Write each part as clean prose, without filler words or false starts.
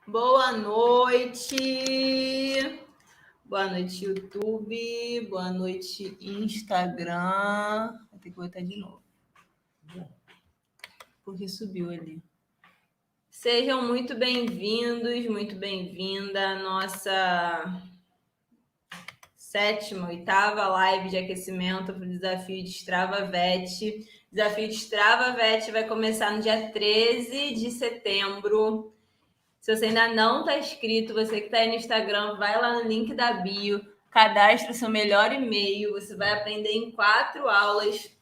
Boa noite. Boa noite, YouTube. Boa noite, Instagram. Vou ter que botar de novo. Porque subiu ali. Sejam muito bem-vindos, muito bem-vinda à nossa sétima, oitava live de aquecimento para o desafio de Strava VET. O desafio de Strava VET vai começar no dia 13 de setembro. Se você ainda não está inscrito, você que está aí no Instagram, vai lá no link da bio, cadastra o seu melhor e-mail, você vai aprender em 4 aulas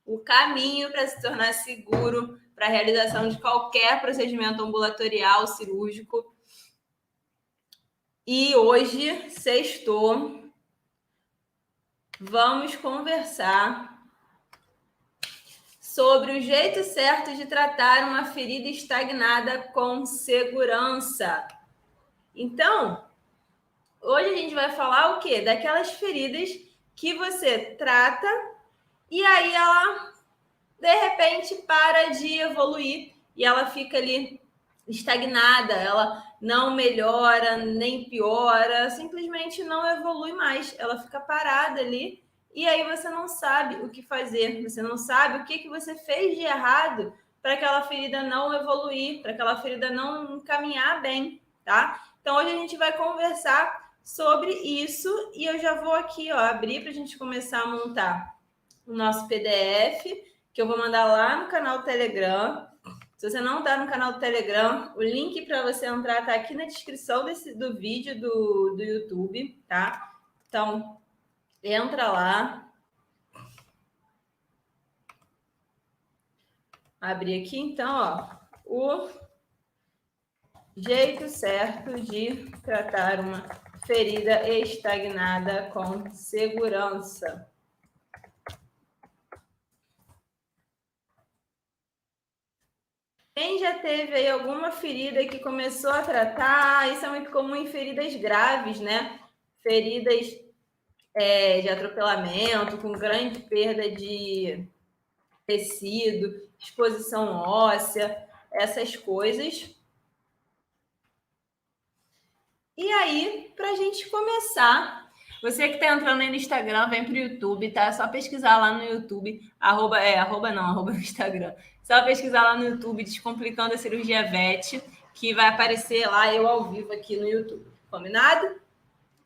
o caminho para se tornar seguro para a realização de qualquer procedimento ambulatorial, cirúrgico. E hoje, sextou, vamos conversar sobre o jeito certo de tratar uma ferida estagnada com segurança. Então, hoje a gente vai falar o quê? Daquelas feridas que você trata e aí ela, de repente, para de evoluir e ela fica ali estagnada, ela não melhora nem piora, simplesmente não evolui mais, ela fica parada ali e aí você não sabe o que fazer, você não sabe o que você fez de errado para aquela ferida não evoluir, para aquela ferida não caminhar bem, tá? Então hoje a gente vai conversar sobre isso e eu já vou aqui, ó, abrir para a gente começar a montar o nosso PDF, que eu vou mandar lá no canal Telegram. Se você não está no canal do Telegram, o link para você entrar está aqui na descrição do vídeo do YouTube, tá? Então, entra lá. Abrir aqui, então, ó, o jeito certo de tratar uma ferida estagnada com segurança. Quem já teve aí alguma ferida que começou a tratar, isso é muito comum em feridas graves, né? Feridas de atropelamento, com grande perda de tecido, exposição óssea, essas coisas. E aí, para a gente começar, você que está entrando aí no Instagram, vem para o YouTube, tá? É só pesquisar lá no YouTube, arroba no Instagram. Só pesquisar lá no YouTube, Descomplicando a Cirurgia VET, que vai aparecer lá eu ao vivo aqui no YouTube. Combinado?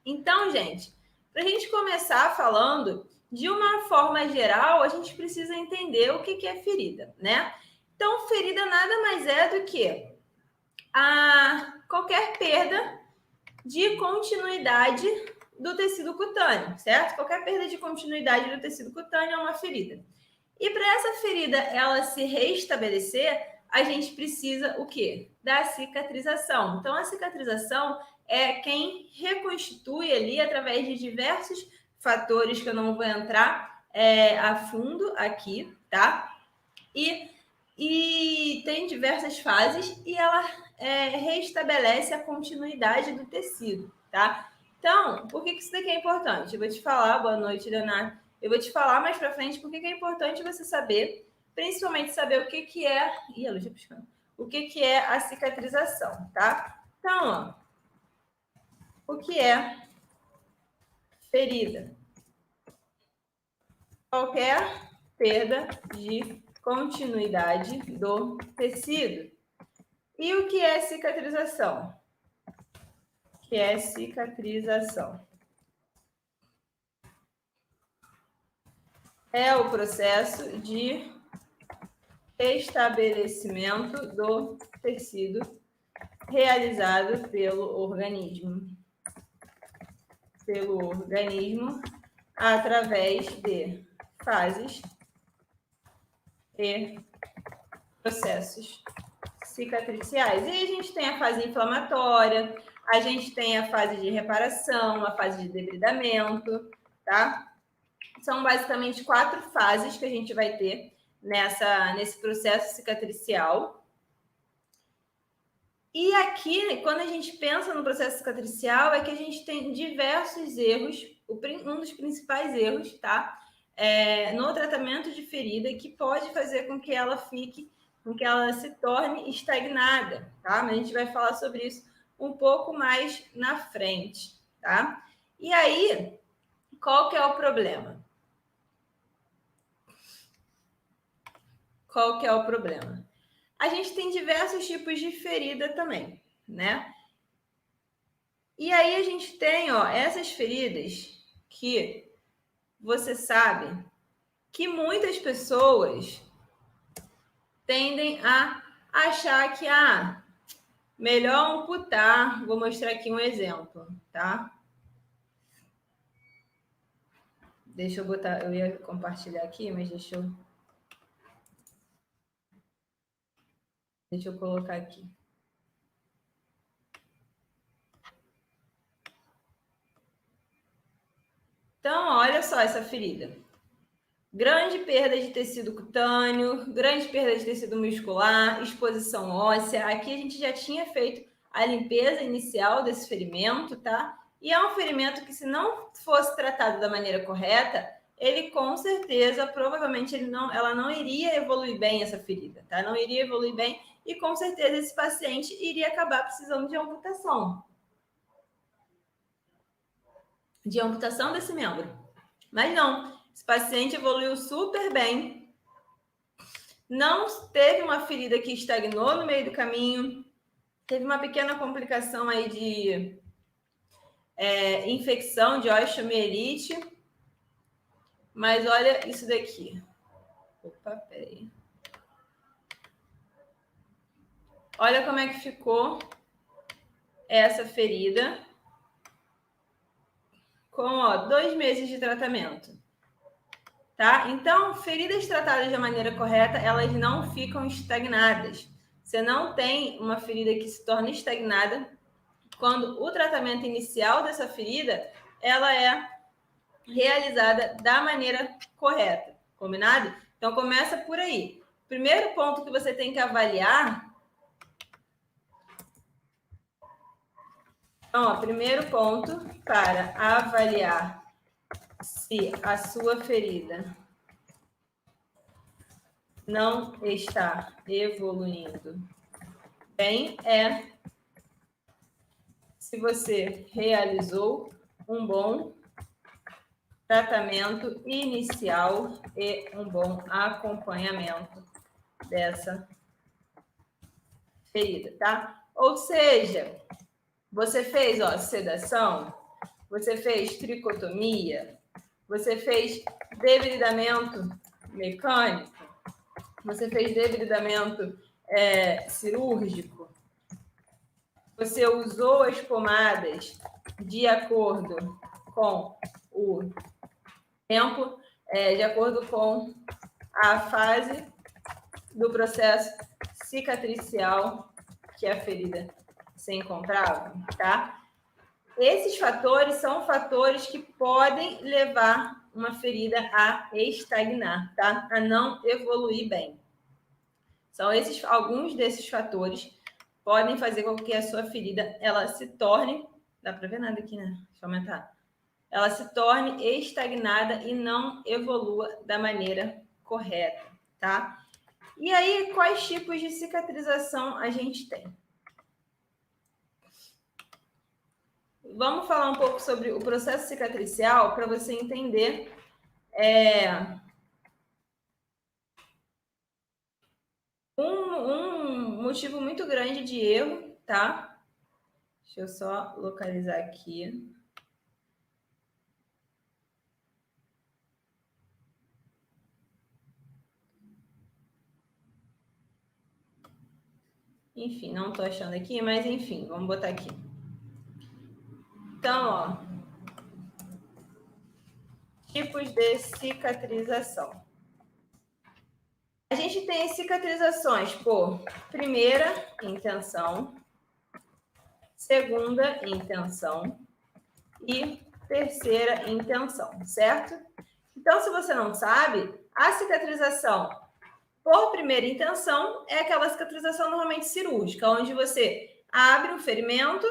Então, gente, para a gente começar falando, de uma forma geral, a gente precisa entender o que é ferida, né? Então, ferida nada mais é do que qualquer perda de continuidade do tecido cutâneo, certo? Qualquer perda de continuidade do tecido cutâneo é uma ferida. E para essa ferida ela se restabelecer, a gente precisa o quê? Da cicatrização. Então, a cicatrização é quem reconstitui ali através de diversos fatores que eu não vou entrar a fundo aqui, tá? E tem diversas fases e ela restabelece a continuidade do tecido, tá? Então, por que isso daqui é importante? Eu vou te falar, boa noite, Leonardo. Eu vou te falar mais para frente por que é importante você saber, principalmente saber o que é. Ih, a luz tá piscando. O que é a cicatrização, tá? Então, ó, o que é ferida? Qualquer perda de continuidade do tecido. E o que é cicatrização? O que é cicatrização? É o processo de estabelecimento do tecido realizado pelo organismo. Através de fases e processos cicatriciais. E a gente tem a fase inflamatória, a gente tem a fase de reparação, a fase de debridamento, tá? São basicamente 4 fases que a gente vai ter nesse processo cicatricial. E aqui, quando a gente pensa no processo cicatricial, é que a gente tem diversos erros, um dos principais erros, tá? No tratamento de ferida, que pode fazer com que ela fique com que ela se torne estagnada, tá? Mas a gente vai falar sobre isso um pouco mais na frente, tá? E aí, qual que é o problema? Qual que é o problema? A gente tem diversos tipos de ferida também, né? E aí a gente tem, ó, essas feridas que você sabe que muitas pessoas tendem a achar que, melhor amputar. Vou mostrar aqui um exemplo, tá? Deixa eu botar, eu ia compartilhar aqui, mas deixa eu colocar aqui. Então, olha só essa ferida. Grande perda de tecido cutâneo, grande perda de tecido muscular, exposição óssea. Aqui a gente já tinha feito a limpeza inicial desse ferimento, tá? E é um ferimento que, se não fosse tratado da maneira correta, ele com certeza, provavelmente, ela não iria evoluir bem, essa ferida, tá? Não iria evoluir bem e com certeza esse paciente iria acabar precisando de amputação. De amputação desse membro. Mas não, esse paciente evoluiu super bem, não teve uma ferida que estagnou no meio do caminho, teve uma pequena complicação aí de infecção de osteomielite, mas olha isso daqui. Opa, peraí. Olha como é que ficou essa ferida com 2 meses de tratamento. Tá? Então, feridas tratadas da maneira correta, elas não ficam estagnadas. Você não tem uma ferida que se torna estagnada quando o tratamento inicial dessa ferida, ela é realizada da maneira correta, combinado? Então, começa por aí. Primeiro ponto que você tem que avaliar... Então, primeiro ponto para avaliar se a sua ferida não está evoluindo bem é se você realizou um bom tratamento inicial e um bom acompanhamento dessa ferida, tá? Ou seja, você fez sedação, você fez tricotomia, você fez debridamento mecânico, você fez debridamento cirúrgico, você usou as pomadas de acordo com o tempo, de acordo com a fase do processo cicatricial que a ferida se encontrava, tá? Esses fatores são fatores que podem levar uma ferida a estagnar, tá? A não evoluir bem. São alguns desses fatores podem fazer com que a sua ferida ela se torne... Dá para ver nada aqui, né? Deixa eu aumentar. Ela se torne estagnada e não evolua da maneira correta, tá? E aí, quais tipos de cicatrização a gente tem? Vamos falar um pouco sobre o processo cicatricial para você entender um motivo muito grande de erro, tá? Deixa eu só localizar aqui. Enfim, não estou achando aqui, mas enfim, vamos botar aqui. Então, tipos de cicatrização. A gente tem cicatrizações por primeira intenção, segunda intenção e terceira intenção, certo? Então, se você não sabe, a cicatrização por primeira intenção é aquela cicatrização normalmente cirúrgica, onde você abre um ferimento,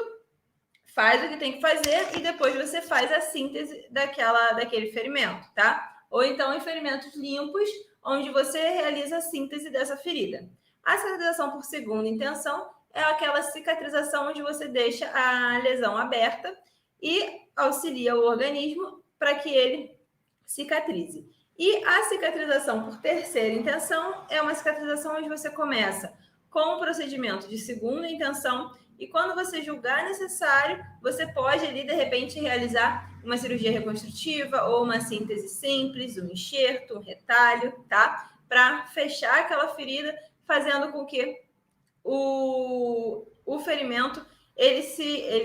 faz o que tem que fazer e depois você faz a síntese daquele ferimento, tá? Ou então em ferimentos limpos, onde você realiza a síntese dessa ferida. A cicatrização por segunda intenção é aquela cicatrização onde você deixa a lesão aberta e auxilia o organismo para que ele cicatrize. E a cicatrização por terceira intenção é uma cicatrização onde você começa com um procedimento de segunda intenção e quando você julgar necessário, você pode ali, de repente, realizar uma cirurgia reconstrutiva ou uma síntese simples, um enxerto, um retalho, tá? Para fechar aquela ferida, fazendo com que o ferimento ele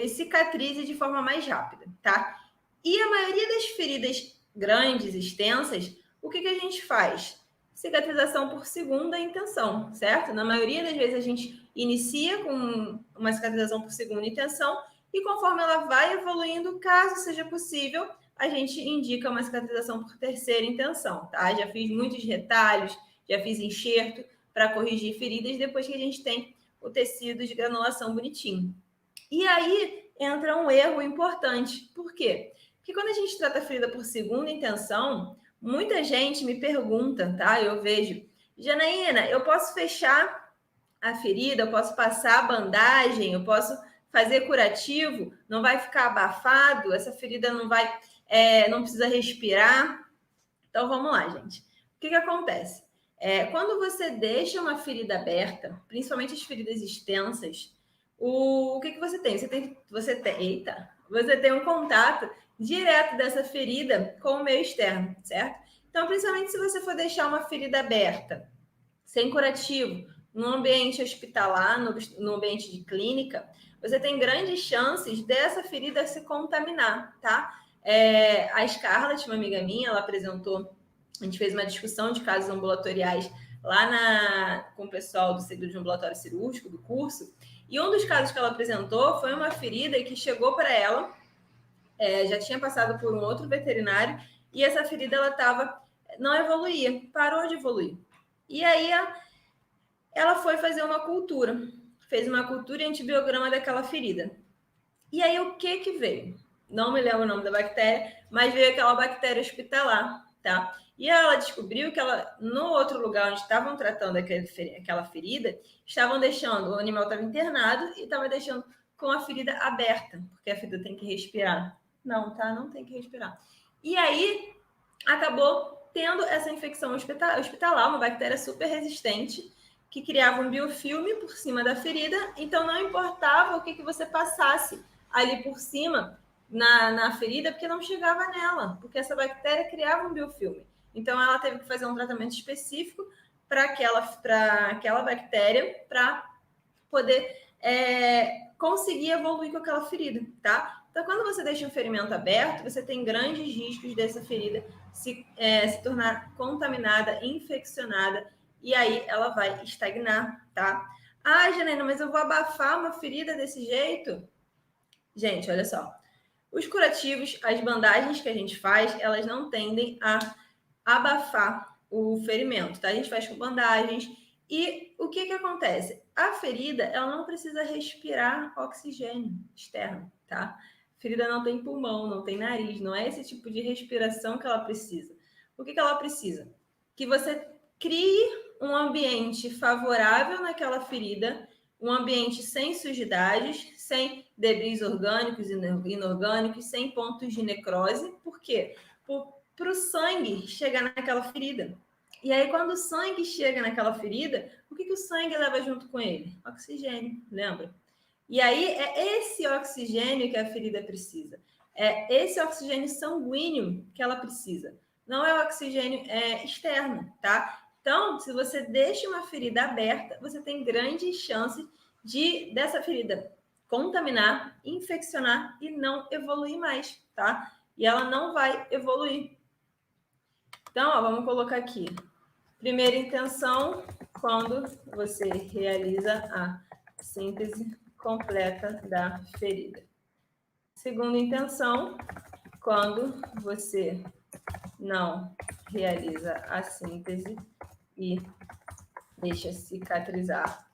cicatrize de forma mais rápida, tá? E a maioria das feridas grandes, extensas, o que a gente faz? Cicatrização por segunda intenção, certo? Na maioria das vezes a gente inicia com uma cicatrização por segunda intenção e conforme ela vai evoluindo, caso seja possível, a gente indica uma cicatrização por terceira intenção, tá? Já fiz muitos retalhos, já fiz enxerto para corrigir feridas depois que a gente tem o tecido de granulação bonitinho. E aí entra um erro importante. Por quê? Porque quando a gente trata a ferida por segunda intenção, muita gente me pergunta, tá? Eu vejo, Janaína, eu posso fechar a ferida, eu posso passar a bandagem, eu posso fazer curativo, não vai ficar abafado, essa ferida não vai, não precisa respirar. Então vamos lá, gente. O que acontece? Quando você deixa uma ferida aberta, principalmente as feridas extensas, o que você tem? Você tem um contato direto dessa ferida com o meio externo, certo? Então, principalmente se você for deixar uma ferida aberta, sem curativo, no ambiente hospitalar, no ambiente de clínica, você tem grandes chances dessa ferida se contaminar, tá? A Scarlett, uma amiga minha, ela apresentou, a gente fez uma discussão de casos ambulatoriais lá com o pessoal do seguro de ambulatório cirúrgico, do curso, e um dos casos que ela apresentou foi uma ferida que chegou para ela, já tinha passado por um outro veterinário, e essa ferida não evoluía, parou de evoluir. E aí ela foi fazer uma cultura, fez uma cultura e antibiograma daquela ferida. E aí o que veio? Não me lembro o nome da bactéria, mas veio aquela bactéria hospitalar, tá? E ela descobriu que no outro lugar onde estavam tratando aquela ferida, estavam deixando, o animal estava internado e estava deixando com a ferida aberta, porque a ferida tem que respirar. Não, tá? Não tem que respirar. E aí acabou tendo essa infecção hospitalar, uma bactéria super resistente, que criava um biofilme por cima da ferida, então não importava o que você passasse ali por cima na ferida, porque não chegava nela, porque essa bactéria criava um biofilme. Então ela teve que fazer um tratamento específico para aquela bactéria, para poder conseguir evoluir com aquela ferida, tá? Então, quando você deixa um ferimento aberto, você tem grandes riscos dessa ferida se tornar contaminada, infeccionada, e aí ela vai estagnar, tá? Ah, Janaína, mas eu vou abafar uma ferida desse jeito? Gente, olha só. Os curativos, as bandagens que a gente faz, elas não tendem a abafar o ferimento, tá? A gente faz com bandagens. E o que acontece? A ferida, ela não precisa respirar oxigênio externo, tá? A ferida não tem pulmão, não tem nariz, não é esse tipo de respiração que ela precisa. O que ela precisa? Que você crie um ambiente favorável naquela ferida, um ambiente sem sujidades, sem debris orgânicos e inorgânicos, sem pontos de necrose. Por quê? Para o sangue chegar naquela ferida. E aí, quando o sangue chega naquela ferida, o que o sangue leva junto com ele? Oxigênio, lembra? E aí, é esse oxigênio que a ferida precisa. É esse oxigênio sanguíneo que ela precisa. Não é o oxigênio externo, tá? Então, se você deixa uma ferida aberta, você tem grandes chances dessa ferida contaminar, infeccionar e não evoluir mais, tá? E ela não vai evoluir. Então, vamos colocar aqui. Primeira intenção, quando você realiza a síntese completa da ferida. Segunda intenção, quando você não realiza a síntese e deixa cicatrizar.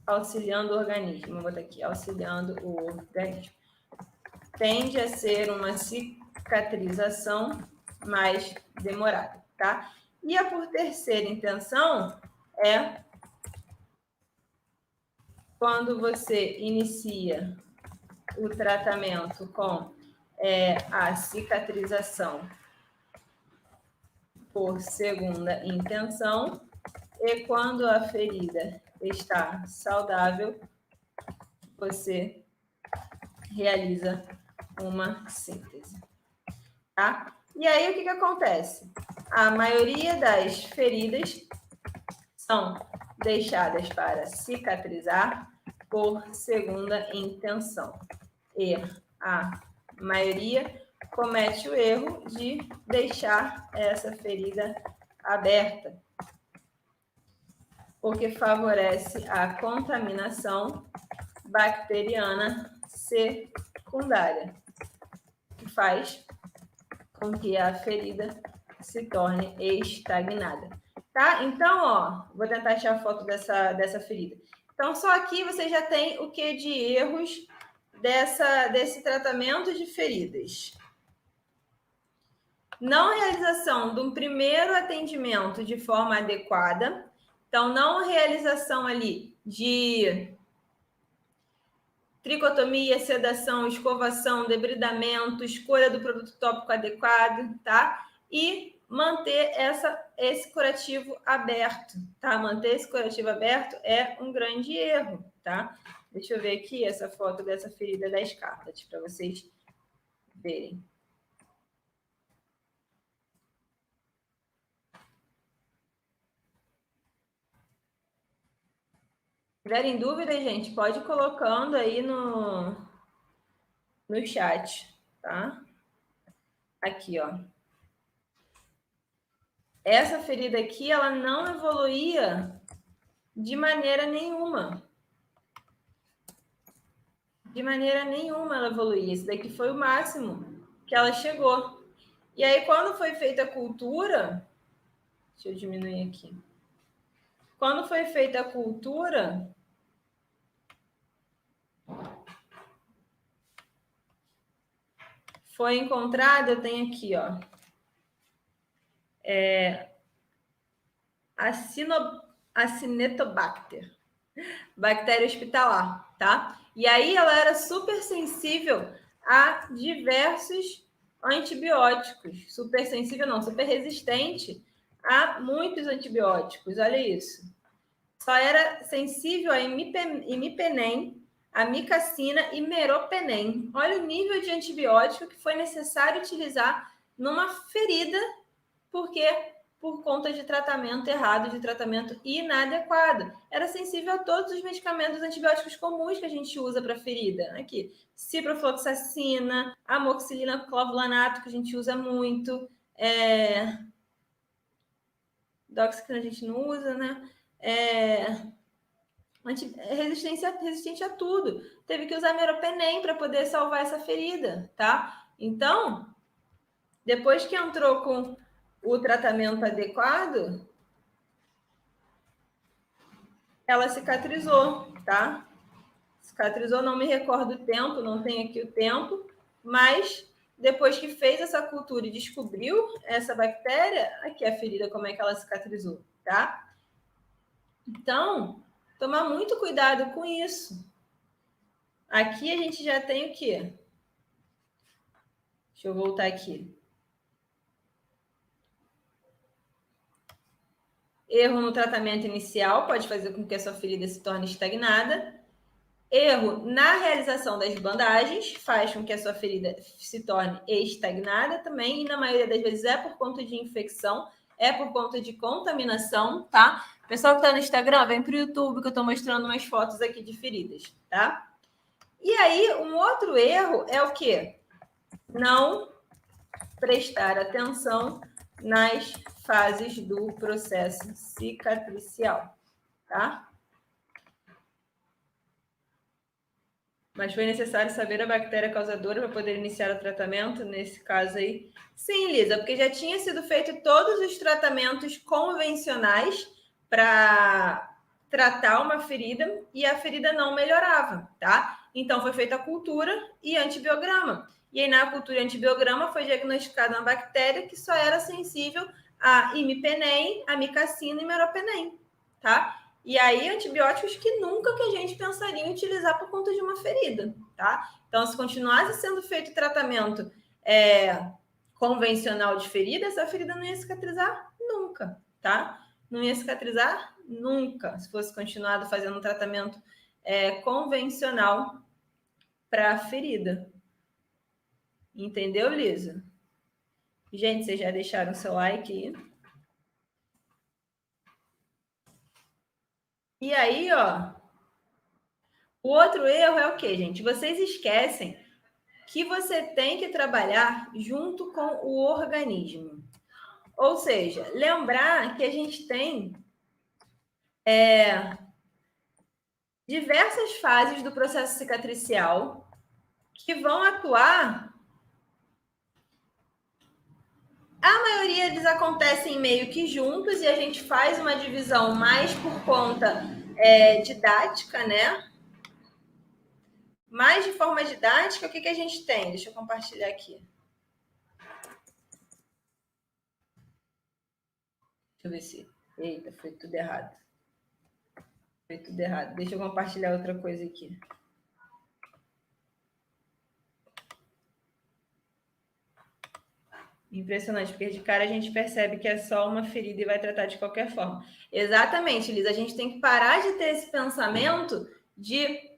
Auxiliando o organismo. Vou botar aqui, auxiliando o organismo. Tende a ser uma cicatrização mais demorada. tá? E a por terceira intenção é quando você inicia o tratamento com a cicatrização por segunda intenção e quando a ferida está saudável, você realiza uma síntese, tá? E aí, o que acontece? A maioria das feridas são deixadas para cicatrizar por segunda intenção. E a maioria comete o erro de deixar essa ferida aberta, porque favorece a contaminação bacteriana secundária, que faz com que a ferida se torne estagnada, tá? Então, ó, vou tentar achar a foto dessa ferida. Então, só aqui você já tem o que de erros desse tratamento de feridas. Não realização de um primeiro atendimento de forma adequada. Então, não realização ali de tricotomia, sedação, escovação, debridamento, escolha do produto tópico adequado, tá? E manter esse curativo aberto, tá? Manter esse curativo aberto é um grande erro, tá? Deixa eu ver aqui essa foto dessa ferida da Scarlett para vocês verem. Se tiverem dúvidas, gente, pode ir colocando aí no chat, tá? Aqui, ó. Essa ferida aqui, ela não evoluía de maneira nenhuma. De maneira nenhuma ela evoluía. Esse daqui foi o máximo que ela chegou. E aí, quando foi feita a cultura... Deixa eu diminuir aqui. Quando foi feita a cultura... Foi encontrado, eu tenho aqui, ó. Acinetobacter. Bactéria hospitalar, tá? E aí ela era super sensível a diversos antibióticos. Super sensível não, super resistente a muitos antibióticos. Olha isso. Só era sensível a imipenem, amicacina e meropenem. Olha o nível de antibiótico que foi necessário utilizar numa ferida, porque por conta de tratamento errado, de tratamento inadequado. Era sensível a todos os medicamentos antibióticos comuns que a gente usa para ferida. Aqui, ciprofloxacina, amoxicilina clavulanato, que a gente usa muito. Doxicina a gente não usa, né? Resistente a tudo. Teve que usar meropenem para poder salvar essa ferida, tá? Então, depois que entrou com o tratamento adequado, ela cicatrizou, tá? Cicatrizou, não me recordo o tempo, não tem aqui o tempo, mas depois que fez essa cultura e descobriu essa bactéria, aqui a ferida, como é que ela cicatrizou, tá? Então, tomar muito cuidado com isso. Aqui a gente já tem o quê? Deixa eu voltar aqui. Erro no tratamento inicial pode fazer com que a sua ferida se torne estagnada. Erro na realização das bandagens faz com que a sua ferida se torne estagnada também, e na maioria das vezes é por conta de infecção, é por conta de contaminação, tá? Pessoal que está no Instagram, vem para o YouTube que eu estou mostrando umas fotos aqui de feridas, tá? E aí, um outro erro é o quê? Não prestar atenção nas fases do processo cicatricial, tá? Mas foi necessário saber a bactéria causadora para poder iniciar o tratamento, nesse caso aí? Sim, Lisa, porque já tinha sido feito todos os tratamentos convencionais para tratar uma ferida e a ferida não melhorava, tá? Então foi feita a cultura e antibiograma. E aí na cultura e antibiograma foi diagnosticada uma bactéria que só era sensível a imipenem, amicacina e meropenem, tá? E aí, antibióticos que nunca que a gente pensaria em utilizar por conta de uma ferida, tá? Então, se continuasse sendo feito tratamento convencional de ferida, essa ferida não ia cicatrizar nunca, tá? Não ia cicatrizar nunca, se fosse continuado fazendo um tratamento convencional para a ferida. Entendeu, Lisa? Gente, vocês já deixaram seu like aí? E aí, ó, o outro erro é o quê, gente? Vocês esquecem que você tem que trabalhar junto com o organismo. Ou seja, lembrar que a gente tem diversas fases do processo cicatricial que vão atuar. A maioria eles acontecem meio que juntos e a gente faz uma divisão mais por conta didática, né? Mais de forma didática, o que a gente tem? Deixa eu compartilhar aqui. Deixa eu ver se... Eita, foi tudo errado. Foi tudo errado. Deixa eu compartilhar outra coisa aqui. Impressionante, porque de cara a gente percebe que é só uma ferida e vai tratar de qualquer forma. Exatamente, Liz. A gente tem que parar de ter esse pensamento de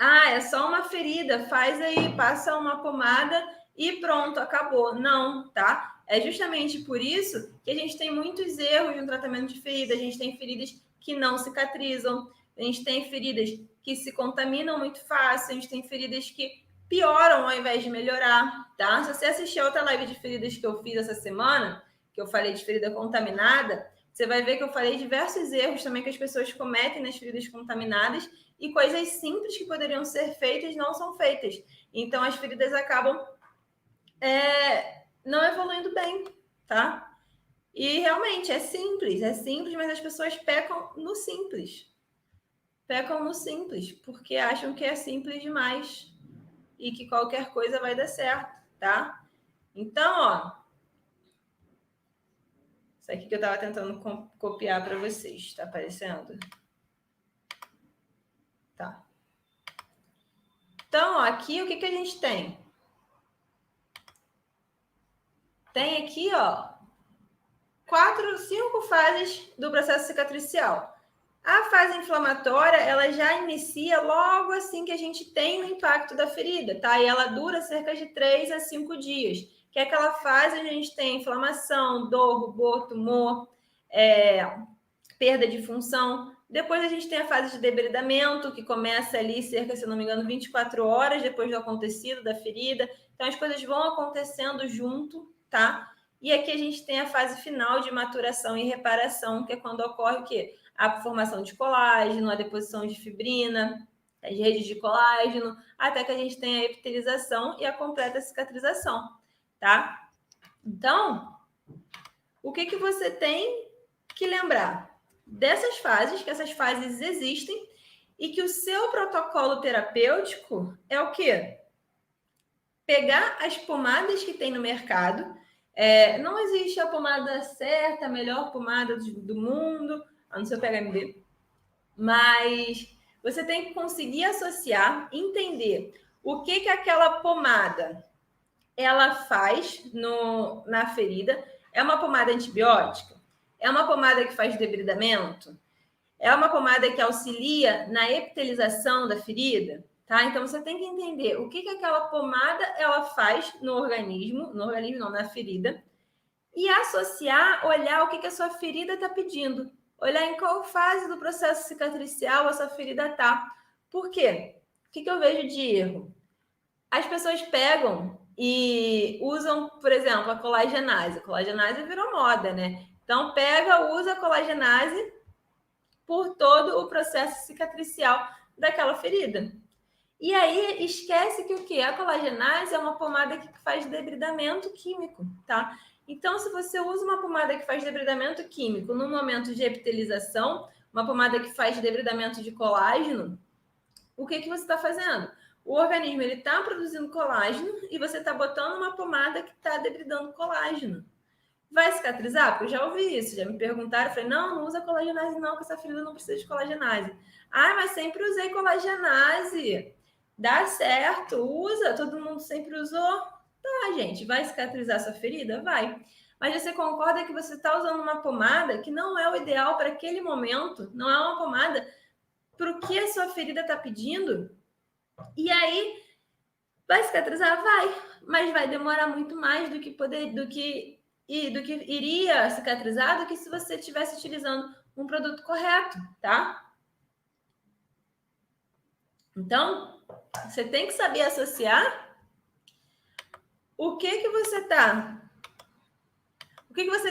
é só uma ferida, faz aí, passa uma pomada e pronto, acabou. Não, tá? É justamente por isso que a gente tem muitos erros no tratamento de ferida. A gente tem feridas que não cicatrizam, a gente tem feridas que se contaminam muito fácil, a gente tem feridas que pioram ao invés de melhorar, tá? Se você assistir a outra live de feridas que eu fiz essa semana, que eu falei de ferida contaminada, você vai ver que eu falei diversos erros também que as pessoas cometem nas feridas contaminadas e coisas simples que poderiam ser feitas não são feitas. Então, as feridas acabam não evoluindo bem, tá? E realmente é simples, mas as pessoas pecam no simples. Pecam no simples, porque acham que é simples demais e que qualquer coisa vai dar certo, tá? Então, ó, isso aqui que eu estava tentando copiar para vocês, tá aparecendo? Tá. Então, ó, aqui o que a gente tem? Tem aqui, ó, 5 fases do processo cicatricial. A fase inflamatória, ela já inicia logo assim que a gente tem o impacto da ferida, tá? E ela dura cerca de 3 a 5 dias, que é aquela fase onde a gente tem inflamação, dor, rubor, tumor, perda de função. Depois a gente tem a fase de debridamento, que começa ali cerca, se não me engano, 24 horas depois do acontecido, da ferida. Então as coisas vão acontecendo junto, tá? E aqui a gente tem a fase final de maturação e reparação, que é quando ocorre o quê? A formação de colágeno, a deposição de fibrina, as redes de colágeno, até que a gente tenha a epitelização e a completa cicatrização, tá? Então, o que você tem que lembrar? Dessas fases, que essas fases existem e que o seu protocolo terapêutico é o quê? Pegar as pomadas que tem no mercado. Não existe a pomada certa, a melhor pomada do mundo, a não ser o PHMB. Mas você tem que conseguir associar, entender o que aquela pomada ela faz na ferida. É uma pomada antibiótica? É uma pomada que faz debridamento? É uma pomada que auxilia na epitelização da ferida? Tá? Então, você tem que entender o que aquela pomada ela faz no organismo não, na ferida, e associar, olhar o que a sua ferida está pedindo. Olhar em qual fase do processo cicatricial essa ferida está. Por quê? O que eu vejo de erro? As pessoas pegam e usam, por exemplo, a colagenase. A colagenase virou moda, né? Então, usa a colagenase por todo o processo cicatricial daquela ferida. E aí, esquece que o quê? A colagenase é uma pomada que faz debridamento químico, tá? Então, se você usa uma pomada que faz debridamento químico no momento de epitelização, uma pomada que faz debridamento de colágeno, o que você está fazendo? O organismo está produzindo colágeno e você está botando uma pomada que está debridando colágeno. Vai cicatrizar? Porque eu já ouvi isso, já me perguntaram, eu falei, não usa colagenase não, que essa ferida não precisa de colagenase. Ah, mas sempre usei colagenase. Dá certo, usa, todo mundo sempre usou. Tá, gente, vai cicatrizar sua ferida? Vai. Mas você concorda que você está usando uma pomada que não é o ideal para aquele momento, não é uma pomada para o que a sua ferida está pedindo? E aí, vai cicatrizar? Vai, mas vai demorar muito mais do que iria cicatrizar do que se você estivesse utilizando um produto correto, tá? Então, você tem que saber associar o que você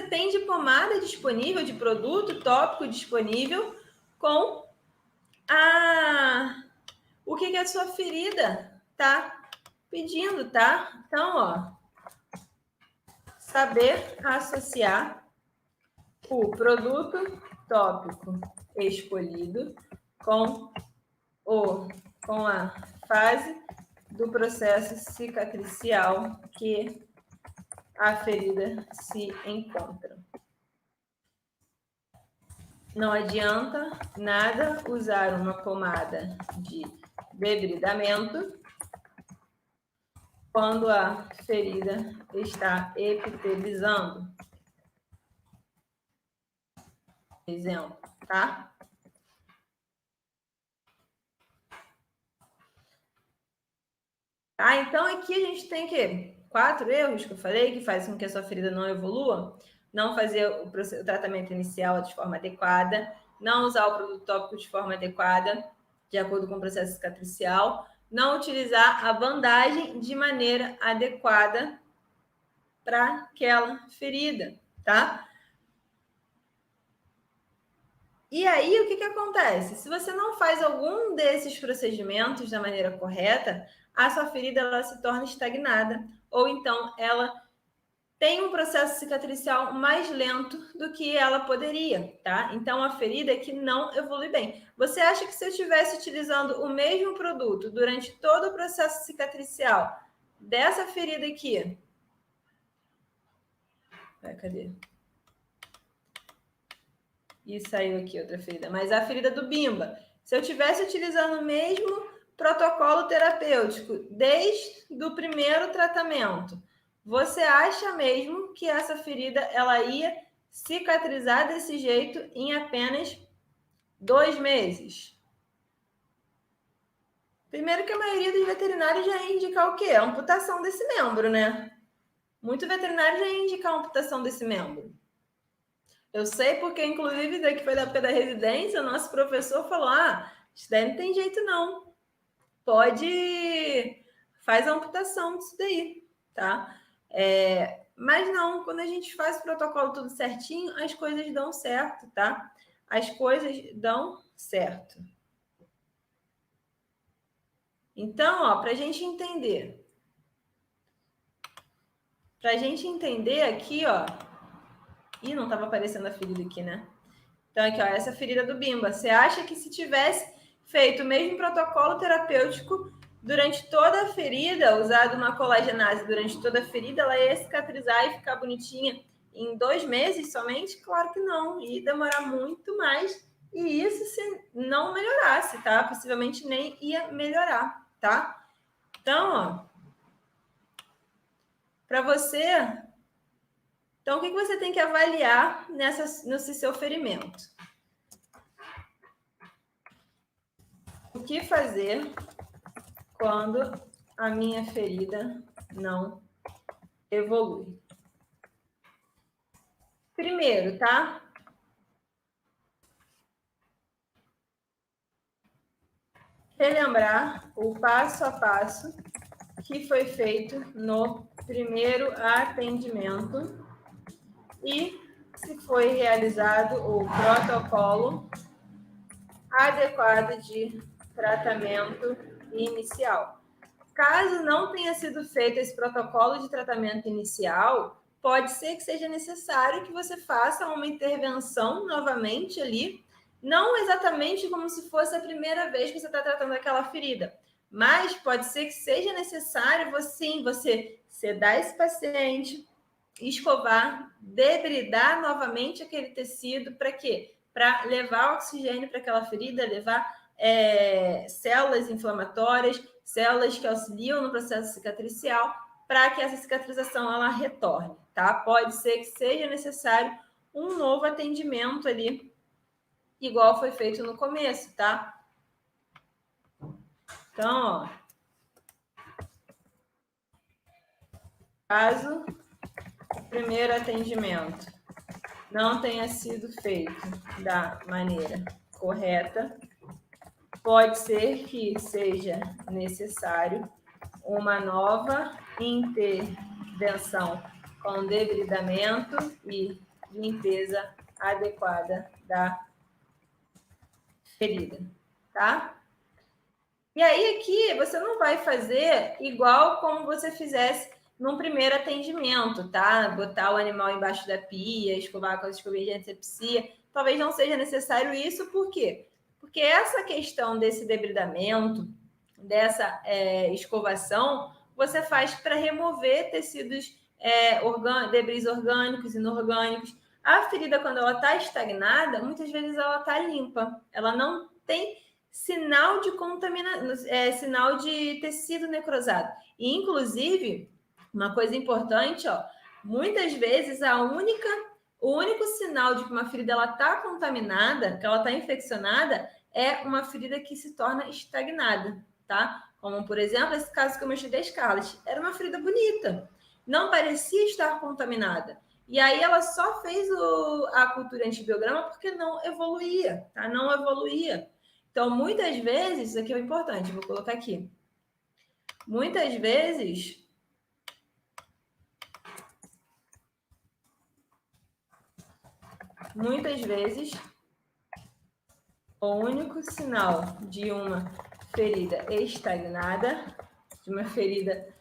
tem de pomada disponível, de produto tópico disponível com o que a sua ferida tá pedindo, tá? Então, ó, saber associar o produto tópico escolhido com a fase do processo cicatricial que a ferida se encontra. Não adianta nada usar uma pomada de debridamento quando a ferida está epitelizando. Exemplo, tá? Então aqui a gente tem que 4 erros que eu falei que fazem com que a sua ferida não evolua. Não fazer o tratamento inicial de forma adequada, não usar o produto tópico de forma adequada, de acordo com o processo cicatricial, não utilizar a bandagem de maneira adequada para aquela ferida, tá? E aí, o que acontece? Se você não faz algum desses procedimentos da maneira correta, a sua ferida ela se torna estagnada, ou então ela tem um processo cicatricial mais lento do que ela poderia, tá? Então, a ferida é que não evolui bem. Você acha que se eu estivesse utilizando o mesmo produto durante todo o processo cicatricial dessa ferida aqui... Cadê? E saiu aqui outra ferida. Mas a ferida do Bimba. Se eu estivesse utilizando o mesmo protocolo terapêutico desde o primeiro tratamento, você acha mesmo que essa ferida ela ia cicatrizar desse jeito em apenas 2 meses? Primeiro que a maioria dos veterinários já ia indicar o quê? A amputação desse membro, né? Muito veterinário já ia indicar a amputação desse membro. Eu sei porque, inclusive, daqui foi da época da residência, o nosso professor falou, isso daí não tem jeito não. Faz a amputação disso daí, tá? Mas não, quando a gente faz o protocolo tudo certinho, as coisas dão certo, tá? As coisas dão certo. Então, ó, para a gente entender aqui, ó, não estava aparecendo a ferida aqui, né? Então, aqui, ó, essa ferida do Bimba. Você acha que se tivesse feito o mesmo protocolo terapêutico durante toda a ferida, usado uma colagenase durante toda a ferida, ela ia cicatrizar e ficar bonitinha em 2 meses somente? Claro que não. Ia demorar muito mais. E isso se não melhorasse, tá? Possivelmente nem ia melhorar, tá? Então, ó, para você... Então, o que você tem que avaliar nesse seu ferimento? O que fazer quando a minha ferida não evolui? Primeiro, tá? Relembrar o passo a passo que foi feito no primeiro atendimento e se foi realizado o protocolo adequado de tratamento inicial. Caso não tenha sido feito esse protocolo de tratamento inicial, pode ser que seja necessário que você faça uma intervenção novamente ali, não exatamente como se fosse a primeira vez que você está tratando aquela ferida, mas pode ser que seja necessário você sedar esse paciente, escovar, debridar novamente aquele tecido. Para quê? Para levar oxigênio para aquela ferida, levar células inflamatórias, células que auxiliam no processo cicatricial, para que essa cicatrização ela retorne, tá? Pode ser que seja necessário um novo atendimento ali, igual foi feito no começo, tá? Então, ó, caso o primeiro atendimento não tenha sido feito da maneira correta, pode ser que seja necessário uma nova intervenção com debridamento e limpeza adequada da ferida, tá? E aí aqui você não vai fazer igual como você fizesse num primeiro atendimento, tá? Botar o animal embaixo da pia, escovar com as escovinhas de antisepsia. Talvez não seja necessário isso, por quê? Porque essa questão desse debridamento, dessa escovação, você faz para remover tecidos debris orgânicos, inorgânicos. A ferida, quando ela está estagnada, muitas vezes ela está limpa. Ela não tem sinal de contaminação, sinal de tecido necrosado. E, inclusive, uma coisa importante, ó, muitas vezes o único sinal de que uma ferida está contaminada, que ela está infeccionada, é uma ferida que se torna estagnada, tá? Como, por exemplo, esse caso que eu mostrei da Scarlett. Era uma ferida bonita, não parecia estar contaminada. E aí ela só fez a cultura antibiograma porque não evoluía, tá? Não evoluía. Então, muitas vezes, isso aqui é importante, vou colocar aqui. Muitas vezes, o único sinal de uma ferida estagnada, de uma ferida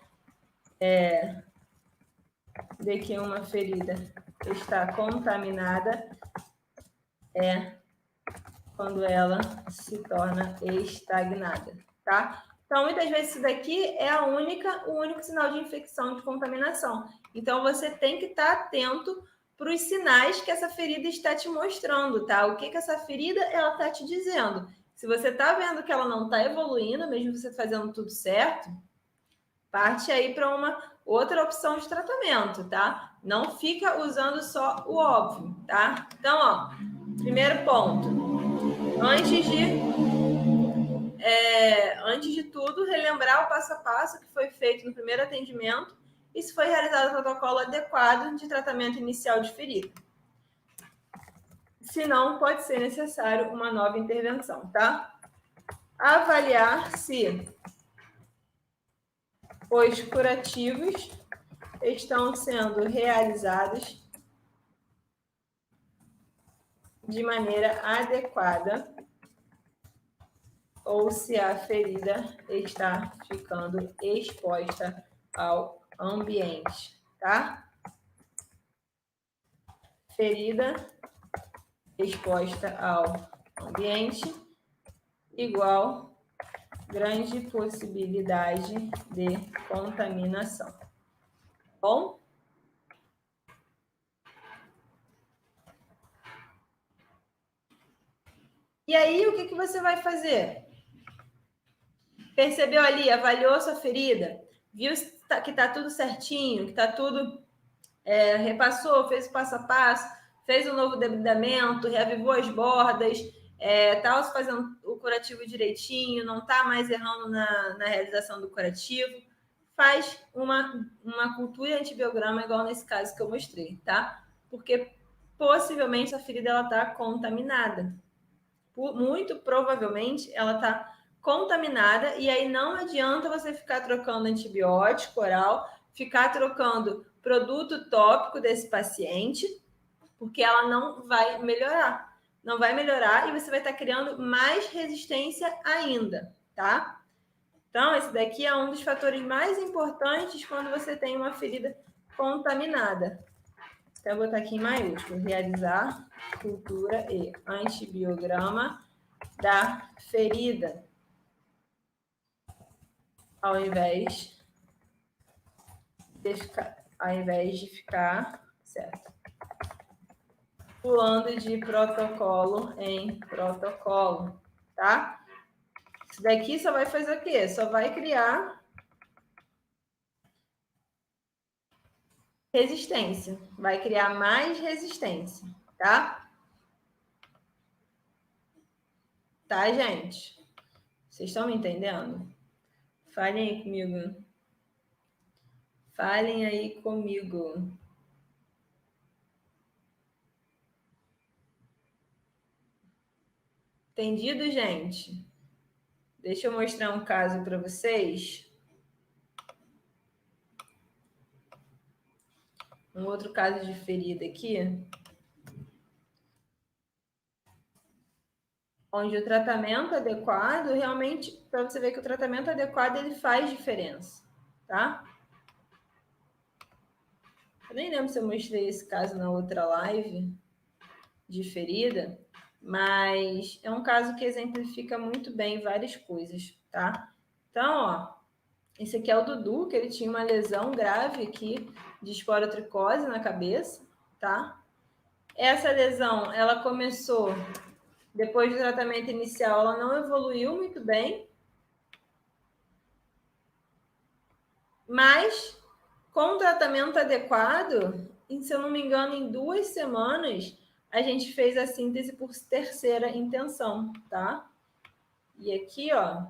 de que uma ferida está contaminada, é quando ela se torna estagnada, tá? Então, muitas vezes isso daqui é o único sinal de infecção, de contaminação. Então, você tem que estar atento para os sinais que essa ferida está te mostrando, tá? O que essa ferida ela está te dizendo. Se você está vendo que ela não está evoluindo, mesmo você fazendo tudo certo, parte aí para uma outra opção de tratamento, tá? Não fica usando só o óbvio, tá? Então, ó, primeiro ponto. Antes de tudo, relembrar o passo a passo que foi feito no primeiro atendimento e se foi realizado o protocolo adequado de tratamento inicial de ferida. Se não, pode ser necessário uma nova intervenção, tá? Avaliar se os curativos estão sendo realizados de maneira adequada ou se a ferida está ficando exposta ao ambiente, tá? Ferida exposta ao ambiente igual grande possibilidade de contaminação. Bom? E aí, o que você vai fazer? Percebeu ali, avaliou sua ferida, viu que está tudo certinho, que está tudo... repassou, fez o passo a passo, fez um novo debridamento, reavivou as bordas, está fazendo o curativo direitinho, não está mais errando na realização do curativo, faz uma cultura antibiograma igual nesse caso que eu mostrei, tá? Porque possivelmente a ferida está contaminada. Muito provavelmente ela está contaminada e aí não adianta você ficar trocando antibiótico oral, ficar trocando produto tópico desse paciente, porque ela não vai melhorar. Não vai melhorar e você vai estar criando mais resistência ainda, tá? Então, esse daqui é um dos fatores mais importantes quando você tem uma ferida contaminada. Então, eu vou botar aqui em maiúsculo, realizar cultura e antibiograma da ferida, ao invés de ficar ao invés de ficar, certo? Pulando de protocolo em protocolo, tá? Isso daqui só vai fazer o quê? Só vai criar resistência. Vai criar mais resistência, tá? Tá, gente? Vocês estão me entendendo? Falem aí comigo. Falem aí comigo. Entendido, gente? Deixa eu mostrar um caso para vocês. Um outro caso de ferida aqui. Onde o tratamento adequado, realmente, para você ver que o tratamento adequado, ele faz diferença, tá? Eu nem lembro se eu mostrei esse caso na outra live de ferida, mas é um caso que exemplifica muito bem várias coisas, tá? Então, ó, esse aqui é o Dudu, que ele tinha uma lesão grave aqui de esporotricose na cabeça, tá? Essa lesão, ela começou depois do tratamento inicial, ela não evoluiu muito bem, mas com o tratamento adequado, se eu não me engano, em 2 semanas, a gente fez a síntese por terceira intenção, tá? E aqui, ó.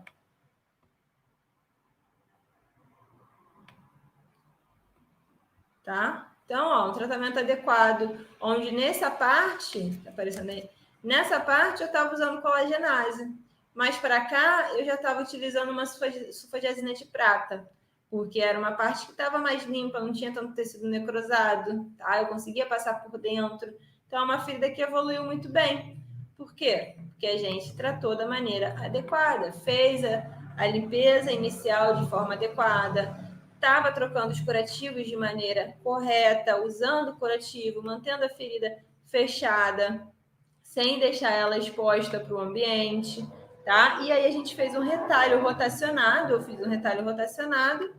Tá? Então, ó, um tratamento adequado, onde nessa parte, tá aparecendo aí, nessa parte eu estava usando colagenase, mas para cá eu já estava utilizando uma sulfadiazina de prata, porque era uma parte que estava mais limpa, não tinha tanto tecido necrosado, tá? Eu conseguia passar por dentro. Então, é uma ferida que evoluiu muito bem. Por quê? Porque a gente tratou da maneira adequada, fez a limpeza inicial de forma adequada, estava trocando os curativos de maneira correta, usando o curativo, mantendo a ferida fechada, sem deixar ela exposta para o ambiente, tá? E aí a gente fez um retalho rotacionado, eu fiz um retalho rotacionado,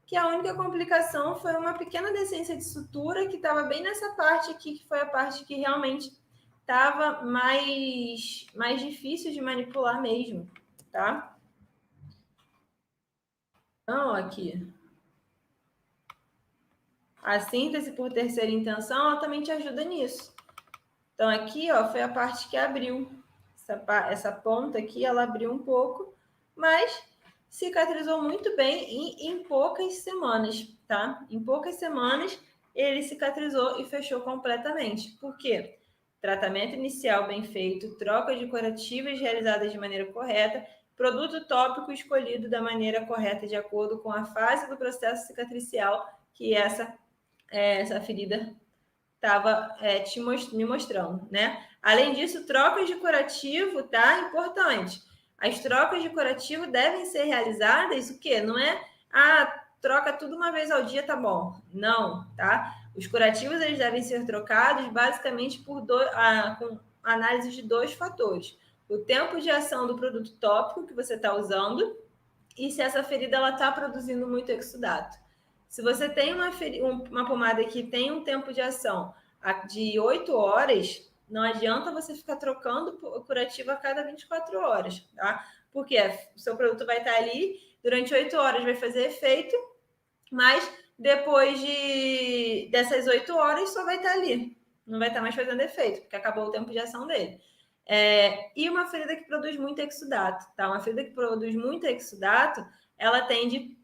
que a única complicação foi uma pequena descência de sutura que estava bem nessa parte aqui, que foi a parte que realmente estava mais difícil de manipular mesmo, tá? Então, aqui. A síntese por terceira intenção, ela também te ajuda nisso. Então, aqui, ó, foi a parte que abriu. Essa ponta aqui, ela abriu um pouco, mas cicatrizou muito bem em poucas semanas, tá? Em poucas semanas, ele cicatrizou e fechou completamente. Por quê? Tratamento inicial bem feito, troca de curativas realizadas de maneira correta, produto tópico escolhido da maneira correta, de acordo com a fase do processo cicatricial que essa ferida estava me mostrando, né? Além disso, trocas de curativo, tá? Importante. As trocas de curativo devem ser realizadas, o quê? Não é, troca tudo uma vez ao dia, tá bom. Não, tá? Os curativos, eles devem ser trocados basicamente com análise de 2 fatores. O tempo de ação do produto tópico que você está usando e se essa ferida ela está produzindo muito exudato. Se você tem uma pomada que tem um tempo de ação de 8 horas, não adianta você ficar trocando o curativo a cada 24 horas, tá? Porque o seu produto vai estar ali durante 8 horas, vai fazer efeito, mas depois dessas 8 horas só vai estar ali. Não vai estar mais fazendo efeito, porque acabou o tempo de ação dele. E uma ferida que produz muito exudato, tá? Uma ferida que produz muito exudato, ela tende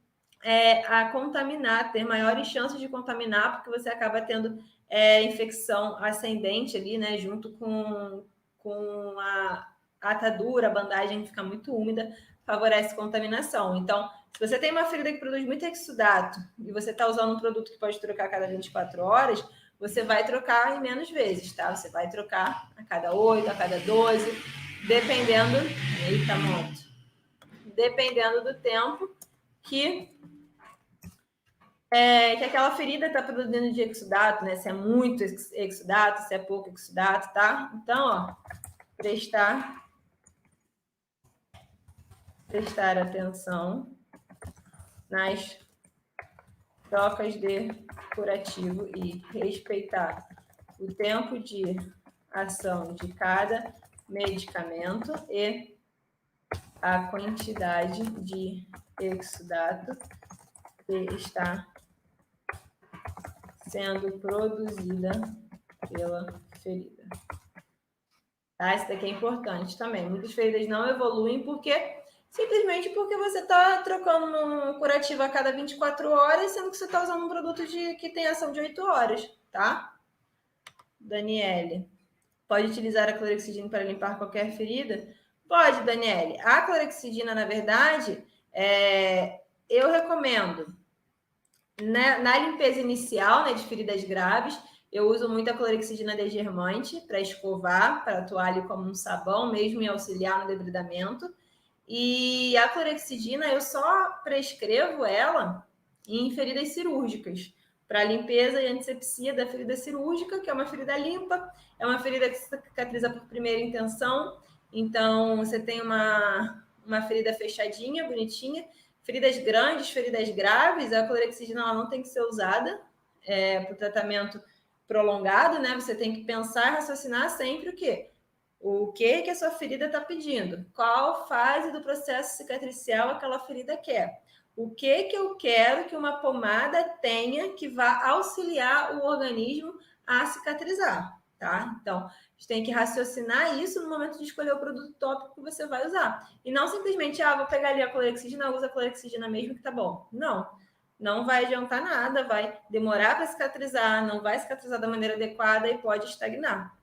a contaminar, ter maiores chances de contaminar, porque você acaba tendo infecção ascendente ali, né? Junto com a atadura, a bandagem fica muito úmida, favorece contaminação. Então, se você tem uma ferida que produz muito exudato e você está usando um produto que pode trocar a cada 24 horas, você vai trocar em menos vezes, tá? Você vai trocar a cada 8, a cada 12, dependendo. Eita, moto. Dependendo do tempo que aquela ferida está produzindo de exudato, né? Se é muito exudato, se é pouco exudato, tá? Então, ó, prestar atenção nas trocas de curativo e respeitar o tempo de ação de cada medicamento e a quantidade de exudato que está sendo produzida pela ferida. Tá? Isso daqui é importante também. Muitas feridas não evoluem simplesmente porque você está trocando um curativo a cada 24 horas, sendo que você está usando um produto que tem ação de 8 horas, tá? Daniele, pode utilizar a clorexidina para limpar qualquer ferida? Pode, Daniele. A clorexidina, na verdade, eu recomendo na limpeza inicial, né, de feridas graves. Eu uso muito a clorexidina desgermante para escovar, para atuar ali como um sabão, mesmo em auxiliar no debridamento. E a clorexidina, eu só prescrevo ela em feridas cirúrgicas, para limpeza e antisepsia da ferida cirúrgica, que é uma ferida limpa, é uma ferida que cicatriza por primeira intenção. Então, você tem uma ferida fechadinha, bonitinha. Feridas grandes, feridas graves, a clorexidina ela não tem que ser usada para o tratamento prolongado, né? Você tem que pensar e raciocinar sempre o quê? O que a sua ferida está pedindo? Qual fase do processo cicatricial aquela ferida quer? O que eu quero que uma pomada tenha que vá auxiliar o organismo a cicatrizar, tá? Então, a gente tem que raciocinar isso no momento de escolher o produto tópico que você vai usar. E não simplesmente, vou pegar ali a clorexidina, usa a clorexidina mesmo que tá bom. Não vai adiantar nada, vai demorar para cicatrizar, não vai cicatrizar da maneira adequada e pode estagnar,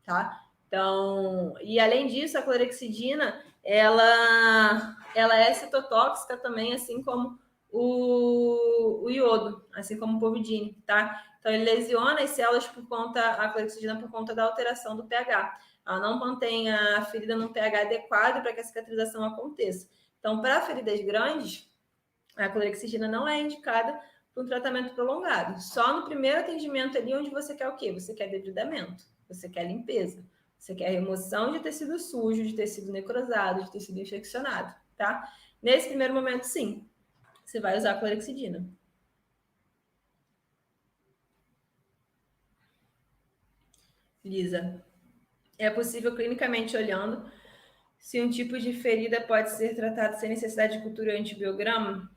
tá? Então, e além disso, a clorexidina, ela é citotóxica também, assim como o iodo, assim como o povidone, tá? Então, ele lesiona as células a clorexidina por conta da alteração do pH. Ela não mantém a ferida num pH adequado para que a cicatrização aconteça. Então, para feridas grandes, a clorexidina não é indicada para um tratamento prolongado. Só no primeiro atendimento ali, onde você quer o quê? Você quer debridamento, você quer limpeza. Você quer remoção de tecido sujo, de tecido necrosado, de tecido infeccionado, tá? Nesse primeiro momento, sim, você vai usar a clorexidina. Lisa, é possível clinicamente olhando se um tipo de ferida pode ser tratado sem necessidade de cultura antibiograma?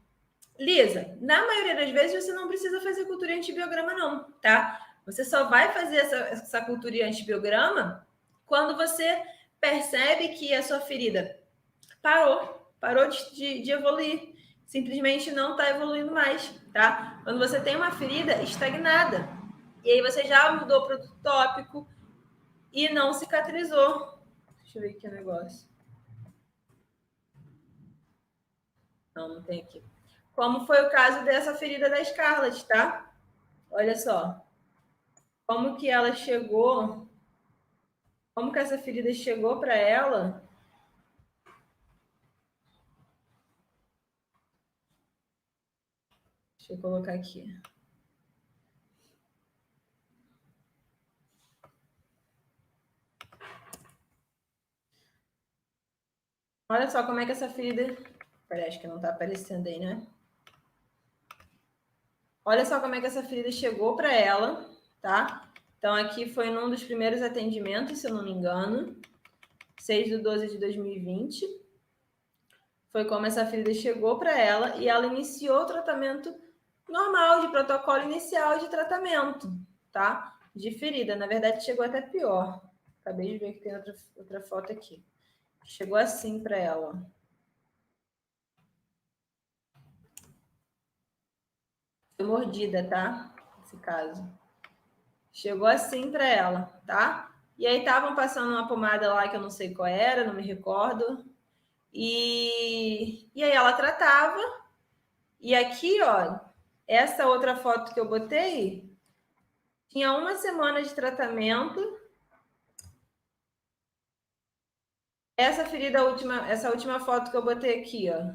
Lisa, na maioria das vezes você não precisa fazer cultura antibiograma não, tá? Você só vai fazer essa cultura antibiograma quando você percebe que a sua ferida parou de evoluir, simplesmente não está evoluindo mais, tá? Quando você tem uma ferida estagnada, e aí você já mudou para o tópico e não cicatrizou. Deixa eu ver aqui o negócio. Não tem aqui. Como foi o caso dessa ferida da Scarlett, tá? Olha só. Como que ela chegou... Como que essa ferida chegou para ela... Deixa eu colocar aqui. Olha só como é que essa ferida... Parece que não está aparecendo aí, né? Olha só como é que essa ferida chegou para ela, tá? Então, aqui foi num dos primeiros atendimentos, se eu não me engano. 6/12/2020. Foi como essa ferida chegou para ela e ela iniciou o tratamento normal, de protocolo inicial de tratamento, tá? De ferida. Na verdade, chegou até pior. Acabei de ver que tem outra foto aqui. Chegou assim para ela. Foi mordida, tá? Nesse caso. Chegou assim para ela, tá? E aí estavam passando uma pomada lá que eu não sei qual era, não me recordo. E aí ela tratava. E aqui, ó, essa outra foto que eu botei tinha 1 semana de tratamento. Essa última foto que eu botei aqui, ó.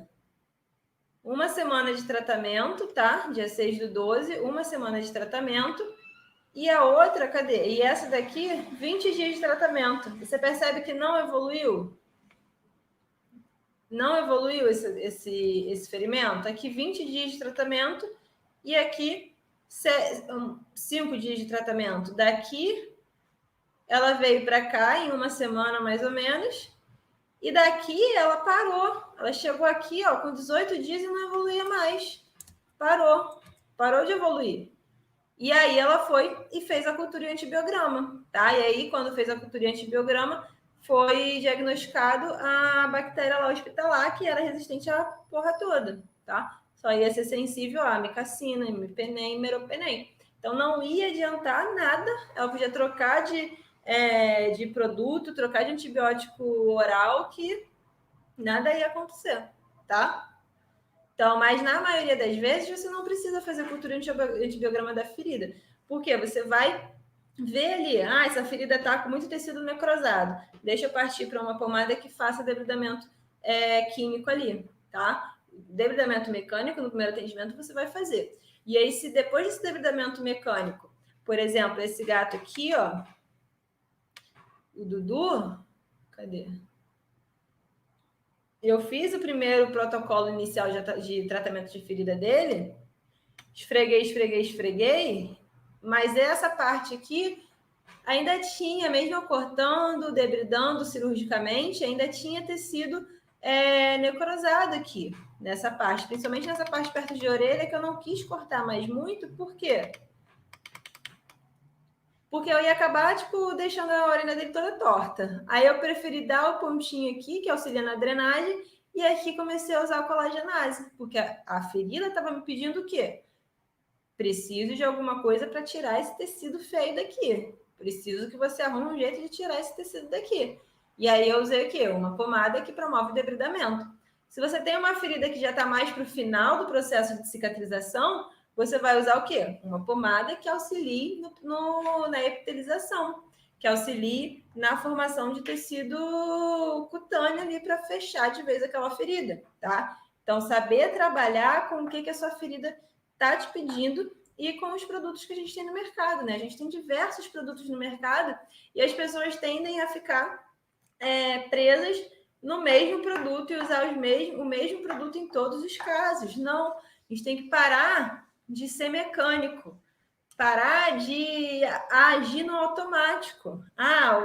1 semana de tratamento, tá? Dia 6/12, 1 semana de tratamento. E a outra, cadê? E essa daqui, 20 dias de tratamento. Você percebe que não evoluiu? Não evoluiu esse ferimento? Aqui, 20 dias de tratamento e aqui 5 dias de tratamento. Daqui, ela veio para cá em uma semana, mais ou menos, e daqui ela parou. Ela chegou aqui, ó, com 18 dias e não evoluía mais. Parou de evoluir. E aí ela foi e fez a cultura e antibiograma, tá? E aí, quando fez a cultura e antibiograma, foi diagnosticado a bactéria lá hospitalar, que era resistente à porra toda, tá? Só ia ser sensível a amicacina, imipenem, meropenem. Então, não ia adiantar nada. Ela podia trocar de produto, trocar de antibiótico oral, que nada ia acontecer, tá? Então, mas na maioria das vezes, você não precisa fazer cultura antibiograma da ferida. Porque você vai ver ali, essa ferida está com muito tecido necrosado. Deixa eu partir para uma pomada que faça debridamento químico ali, tá? Debridamento mecânico, no primeiro atendimento, você vai fazer. E aí, se depois desse debridamento mecânico, por exemplo, esse gato aqui, ó, o Dudu, cadê? Eu fiz o primeiro protocolo inicial de tratamento de ferida dele, esfreguei, mas essa parte aqui ainda tinha, mesmo eu cortando, debridando cirurgicamente, ainda tinha tecido necrosado aqui, nessa parte, principalmente nessa parte perto de orelha, que eu não quis cortar mais muito, por quê? Porque eu ia acabar, tipo, deixando a orelha dele toda torta. Aí eu preferi dar o pontinho aqui, que auxilia na drenagem, e aqui comecei a usar a colagenase, porque a ferida estava me pedindo o quê? Preciso de alguma coisa para tirar esse tecido feio daqui. Preciso que você arrume um jeito de tirar esse tecido daqui. E aí eu usei o quê? Uma pomada que promove o debridamento. Se você tem uma ferida que já está mais para o final do processo de cicatrização, você vai usar o quê? Uma pomada que auxilie na epitelização, que auxilie na formação de tecido cutâneo ali para fechar de vez aquela ferida, tá? Então, saber trabalhar com o que a sua ferida está te pedindo e com os produtos que a gente tem no mercado, né? A gente tem diversos produtos no mercado e as pessoas tendem a ficar presas no mesmo produto e usar o mesmo produto em todos os casos. Não, a gente tem que parar de ser mecânico, parar de agir no automático.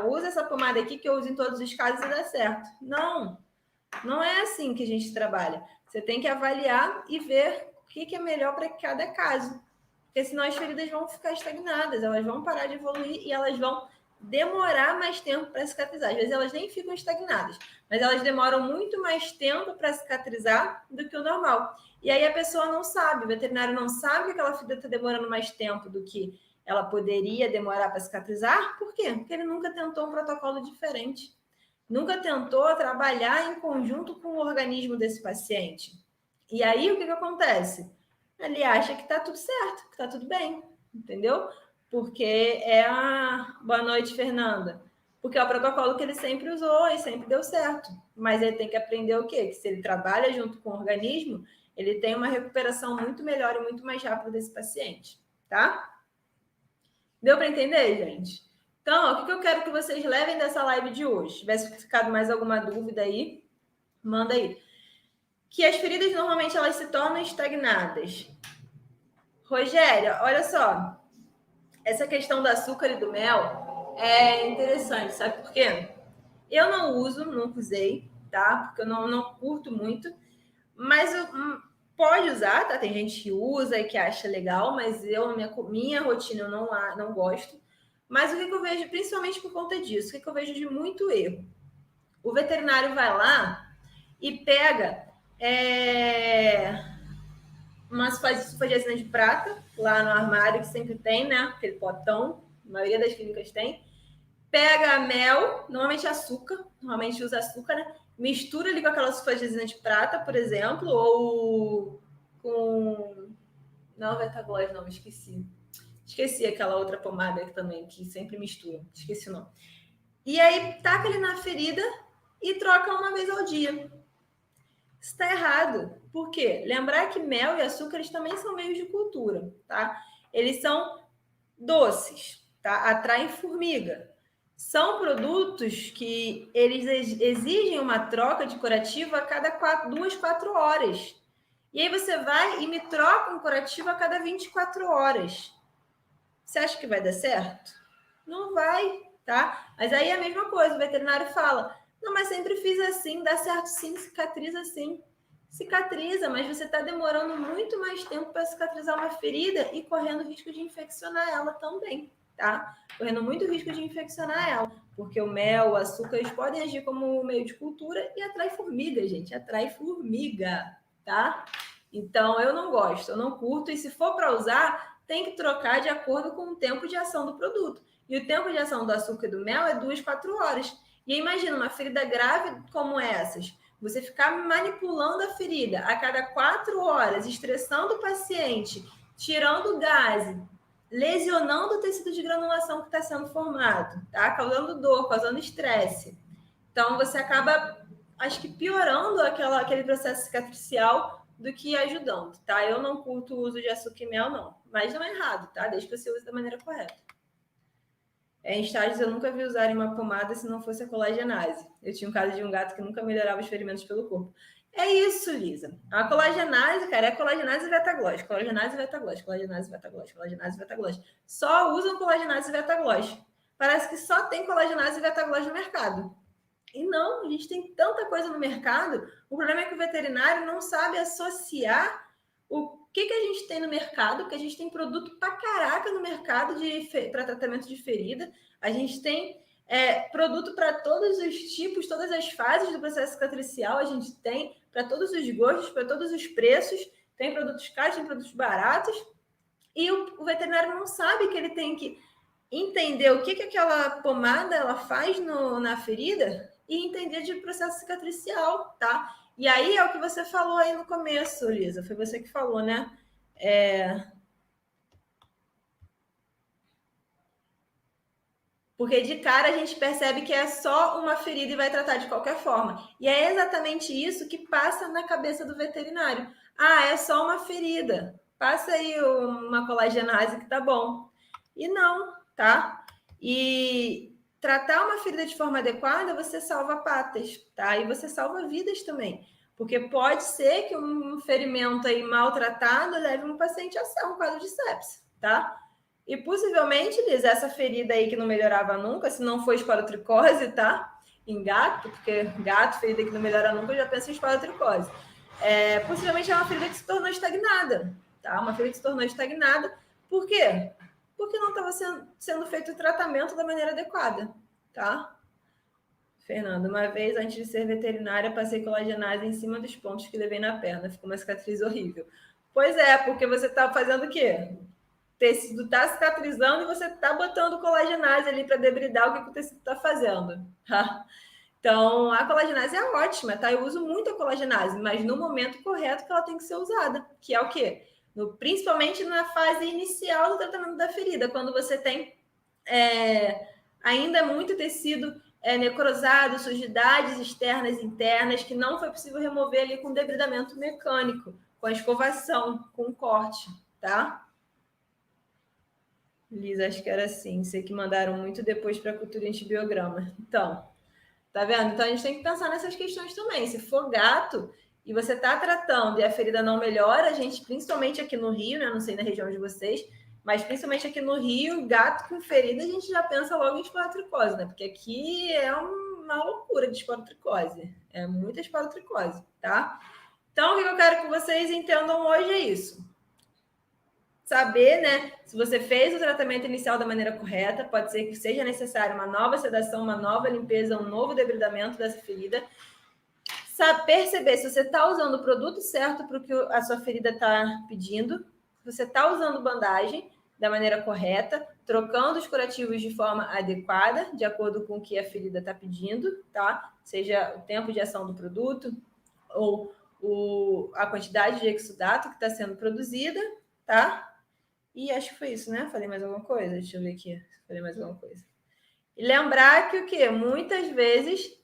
Usa essa pomada aqui que eu uso em todos os casos e dá certo. Não é assim que a gente trabalha. Você tem que avaliar e ver o que é melhor para cada caso. Porque senão as feridas vão ficar estagnadas, elas vão parar de evoluir e elas vão demorar mais tempo para cicatrizar. Às vezes elas nem ficam estagnadas, mas elas demoram muito mais tempo para cicatrizar do que o normal. E aí a pessoa não sabe, o veterinário não sabe que aquela ferida está demorando mais tempo do que ela poderia demorar para cicatrizar. Por quê? Porque ele nunca tentou um protocolo diferente. Nunca tentou trabalhar em conjunto com o organismo desse paciente. E aí, o que acontece? Ele acha que está tudo certo, que está tudo bem, entendeu? Porque é a... Boa noite, Fernanda. Porque é o protocolo que ele sempre usou e sempre deu certo. Mas ele tem que aprender o quê? Que se ele trabalha junto com o organismo, ele tem uma recuperação muito melhor e muito mais rápida desse paciente, tá? Deu para entender, gente? Então, ó, o que eu quero que vocês levem dessa live de hoje? Se tivesse ficado mais alguma dúvida aí, manda aí. Que as feridas normalmente elas se tornam estagnadas. Rogéria, olha só. Essa questão do açúcar e do mel é interessante, sabe por quê? Eu não uso, nunca usei, tá? Porque eu não curto muito. Mas pode usar, tá? Tem gente que usa e que acha legal, mas eu, minha rotina, eu não gosto. Mas o que eu vejo, principalmente por conta disso, o que eu vejo de muito erro? O veterinário vai lá e pega umas sulfadiazina de prata lá no armário, que sempre tem, né? Aquele potão, a maioria das clínicas tem. Pega mel, normalmente açúcar, normalmente usa açúcar, né? Mistura ali com aquela sulfadiazina de prata, por exemplo, ou com... Não, Vetaglós, não, esqueci. Esqueci aquela outra pomada também, que sempre mistura. Esqueci o nome. E aí, taca ele na ferida e troca uma vez ao dia. Isso está errado. Por quê? Lembrar que mel e açúcar eles também são meios de cultura, tá? Eles são doces, tá? Atraem formiga. São produtos que eles exigem uma troca de curativo a cada 4 horas. E aí você vai e me troca um curativo a cada 24 horas. Você acha que vai dar certo? Não vai, tá? Mas aí é a mesma coisa, o veterinário fala, não, mas sempre fiz assim, dá certo sim, cicatriza sim. Cicatriza, mas você está demorando muito mais tempo para cicatrizar uma ferida e correndo risco de infeccionar ela também, tá? Correndo muito risco de infeccionar ela, porque o mel, o açúcar, eles podem agir como meio de cultura e atrai formiga, gente, atrai formiga, tá? Então eu não gosto, eu não curto, e se for para usar, tem que trocar de acordo com o tempo de ação do produto. E o tempo de ação do açúcar e do mel é 2, 4 horas. E imagina uma ferida grave como essas. Você ficar manipulando a ferida a cada 4 horas, estressando o paciente, tirando gás, lesionando o tecido de granulação que está sendo formado, tá? Causando dor, causando estresse. Então você acaba, acho que piorando aquele processo cicatricial do que ajudando, tá? Eu não curto o uso de açúcar e mel, não. Mas não é errado, tá? Desde que você use da maneira correta. Em estágios, eu nunca vi usarem uma pomada se não fosse a colagenase. Eu tinha um caso de um gato que nunca melhorava os ferimentos pelo corpo. É isso, Lisa. A colagenase, cara, é colagenase e beta-gloss. Colagenase e beta-gloss. Colagenase e beta-gloss. Colagenase e beta-gloss. Só usam colagenase e beta-gloss. Parece que só tem colagenase e beta-gloss no mercado. E não, a gente tem tanta coisa no mercado. O problema é que o veterinário não sabe associar o que a gente tem no mercado, porque a gente tem produto pra caraca no mercado para tratamento de ferida. A gente tem produto para todos os tipos, todas as fases do processo cicatricial. A gente tem para todos os gostos, para todos os preços. Tem produtos caros, tem produtos baratos. E o veterinário não sabe que ele tem que entender o que aquela pomada ela faz na ferida e entender de processo cicatricial, tá? E aí é o que você falou aí no começo, Lisa. Foi você que falou, né? Porque de cara a gente percebe que é só uma ferida e vai tratar de qualquer forma. E é exatamente isso que passa na cabeça do veterinário. Ah, é só uma ferida. Passa aí uma colagenase que tá bom. E não, tá? E tratar uma ferida de forma adequada, você salva patas, tá? E você salva vidas também. Porque pode ser que um ferimento aí maltratado leve um paciente a um quadro de sepsis, tá? E possivelmente, Liz, essa ferida aí que não melhorava nunca, se não for esporotricose, tá? Em gato, porque gato, ferida que não melhora nunca, eu já penso em esporotricose. Possivelmente é uma ferida que se tornou estagnada, tá? Uma ferida que se tornou estagnada. Por quê? Porque não estava sendo feito o tratamento da maneira adequada, tá? Fernando, uma vez antes de ser veterinária, passei colagenase em cima dos pontos que levei na perna. Ficou uma cicatriz horrível. Pois é, porque você está fazendo o quê? O tecido está cicatrizando e você está botando colagenase ali para debridar o que o tecido está fazendo. Então, a colagenase é ótima, tá? Eu uso muito a colagenase, mas no momento correto que ela tem que ser usada, que é o quê? Principalmente na fase inicial do tratamento da ferida, quando você tem ainda muito tecido necrosado, sujidades externas e internas, que não foi possível remover ali com debridamento mecânico, com a escovação, com corte, tá? Liz, acho que era assim. Sei que mandaram muito depois para a cultura antibiograma. Então, tá vendo? Então a gente tem que pensar nessas questões também. Se for gato e você está tratando e a ferida não melhora, a gente, principalmente aqui no Rio, né? Não sei na região de vocês, mas principalmente aqui no Rio, gato com ferida, a gente já pensa logo em esporotricose, né? Porque aqui é uma loucura de esporotricose. É muita esporotricose, tá? Então, o que eu quero que vocês entendam hoje é isso. Saber, né, se você fez o tratamento inicial da maneira correta, pode ser que seja necessário uma nova sedação, uma nova limpeza, um novo debridamento dessa ferida. Sabe, perceber se você está usando o produto certo para o que a sua ferida está pedindo, se você está usando bandagem da maneira correta, trocando os curativos de forma adequada, de acordo com o que a ferida está pedindo, tá? Seja o tempo de ação do produto ou a quantidade de exudato que está sendo produzida, tá? E acho que foi isso, né? Falei mais alguma coisa? Deixa eu ver aqui. Falei mais alguma coisa. E lembrar que o quê? Muitas vezes,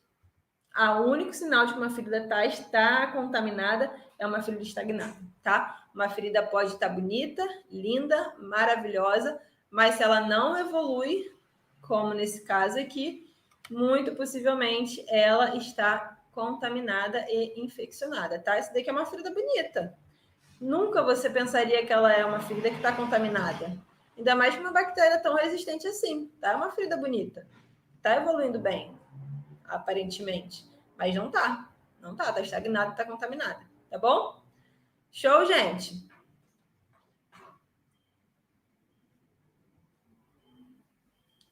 o único sinal de que uma ferida está contaminada é uma ferida estagnada, tá? Uma ferida pode estar bonita, linda, maravilhosa, mas se ela não evolui, como nesse caso aqui, muito possivelmente ela está contaminada e infeccionada, tá? Isso daqui é uma ferida bonita. Nunca você pensaria que ela é uma ferida que está contaminada. Ainda mais com uma bactéria tão resistente assim. Tá? É uma ferida bonita. Tá evoluindo bem, aparentemente. Mas não tá. Não tá. Tá estagnada, tá contaminada. Tá bom? Show, gente?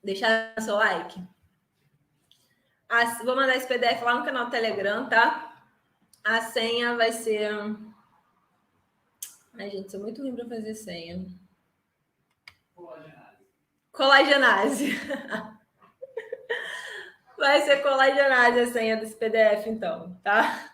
Deixar seu like. Vou mandar esse PDF lá no canal do Telegram, tá? A senha vai ser... Ai, gente, sou muito ruim para fazer senha. Colagenase. Vai ser colagenase a senha desse PDF, então, tá?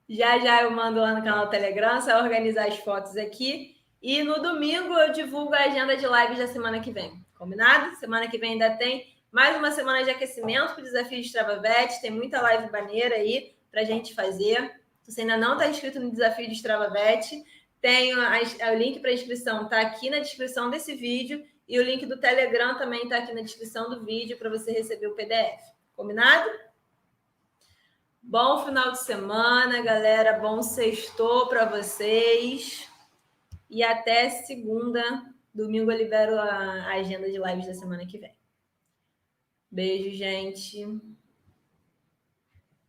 Já eu mando lá no canal do Telegram, só organizar as fotos aqui. E no domingo eu divulgo a agenda de lives da semana que vem. Combinado? Semana que vem ainda tem mais uma semana de aquecimento para o desafio de StravaVet. Tem muita live maneira aí para a gente fazer. Se você ainda não está inscrito no desafio de StravaVet, tem o link para inscrição, está aqui na descrição desse vídeo. E o link do Telegram também está aqui na descrição do vídeo para você receber o PDF. Combinado? Bom final de semana, galera. Bom sextou para vocês. E até segunda. Domingo eu libero a agenda de lives da semana que vem. Beijo, gente.